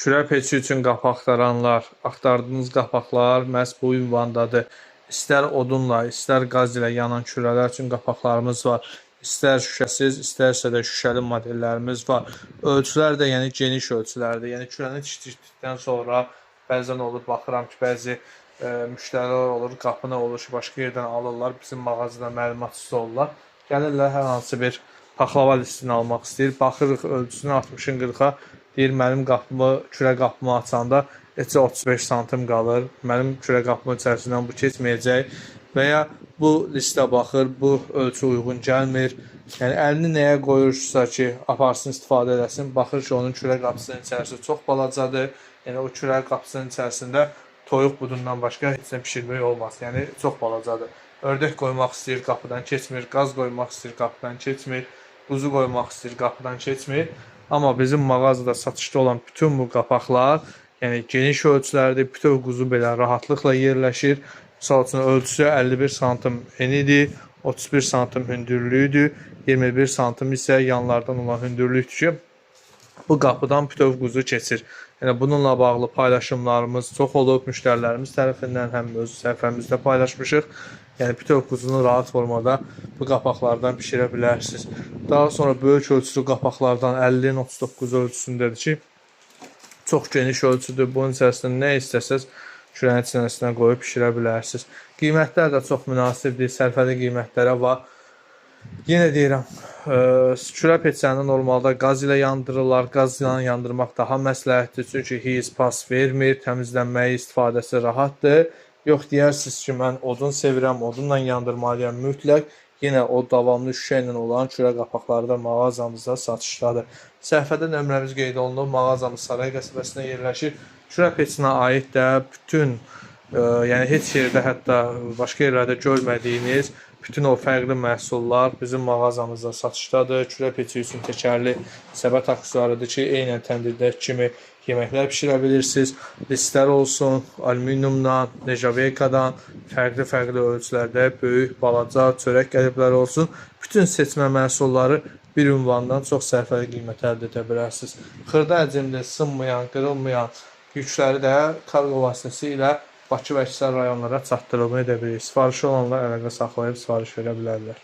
Kürə peçi üçün qapaq axtaranlar, axtardığınız qapaqlar məhz bu ünvandadır. İstər odunla, istər qaz ilə yanan kürələr üçün qapaqlarımız var. İstər şüşəsiz, istərsə də şüşəli modellərimiz var. Ölçülər də yəni geniş ölçülərdir. Yəni kürəni tikdikdən sonra bəzən olur, baxıram ki, bəzi müştərilər olur, qapını olur ki, başqa yerdən alırlar, bizim mağazada məlumatsız olurlar. Gəlirlər hər hansı bir paxlava listini almaq istəyir. Baxırıq ölçüsünü 60-ın 40-a. Deyir, mənim qapımı, kürə qapımı açanda heç 35 santim qalır. Mənim kürə qapımın içərisindən bu keçməyəcək. Və ya bu listə baxır, bu ölçü uyğun gəlmir. Yəni əlini nəyə qoyursa ki, aparsın, istifadə eləsin. Baxır ki, onun kürə qapısının içərisi çox balacadır. Yəni o kürə qapısının içərisində toyuq budundan başqa heç nə bişirmək olmaz. Yəni çox balacadır. Ördək qoymaq istəyir, qapıdan keçmir. Qaz qoymaq istəyir, qapıdan keçmir. Quzu qoymaq istəyir, qapıdan keçmir. Amma bizim mağazada satışda olan bütün bu qapaqlar, yəni geniş ölçülərdir, bütöv quzu belə rahatlıqla yerləşir. Misal üçün ölçüsü 51 santim enidir, 31 santim hündürlüyüdür, 21 santim isə yanlardan olan hündürlükdür ki, bu qapıdan bütöv quzu keçir. Yəni bununla bağlı paylaşımlarımız çox olub, müştərilərimiz tərəfindən həm öz səhifəmizdə paylaşmışıq. Yəni bütöv quzunu rahat formada bu qapaqlardan bişirə bilərsiniz. Daha sonra böyük ölçülü qapaqlardan 50-nin 39 ölçüsündədir ki, çox geniş ölçüdür. Bunun içərisində nə istəsəz kürənin içərisinə qoyub bişirə bilərsiniz. Qiymətlər də çox münasibdir, sərfəli qiymətlərə var. Yenə deyirəm, kürə peçəni normalda qaz ilə yandırırlar. Qaz ilə yandırmaq daha məsləhətdir, çünki hiss pas vermir, təmizlənməyi istifadəsi rahatdır. Yox, deyirsiniz ki, mən odun sevirəm, odunla yandırmalıyam mütləq. Yenə o davamlı şüşə ilə olan kürə qapaqları da mağazamızda satışdadır. Səhifədə nömrəmiz qeyd olunub, mağazamız Saray qəsəbəsində yerləşir. Kürə peçinə aid də bütün, yəni heç yerdə, hətta başqa yerlərdə görmədiyiniz bütün o fərqli məhsullar bizim mağazamızda satışdadır. Kürə peçi üçün təkərli səbət aksesuarıdır ki, eynən təndirdəki kimi yeməklər bişirə bilirsiniz. Listlər olsun, alüminiumdan, nejaveykadan, fərqli ölçülərdə böyük, balaca, çörək qəlibləri olsun. Bütün seçmə məhsulları bir ünvandan çox sərfəli qiymət əldə edə bilərsiniz. Xırda həcmli, sınmayan, qırılmayan yükləri də kargo vasitəsilə Bakı və İksər rayonlara çatdırılma edə bilir. Sifarişi olanlar əlaqə saxlayıb sifariş verə bilərlər.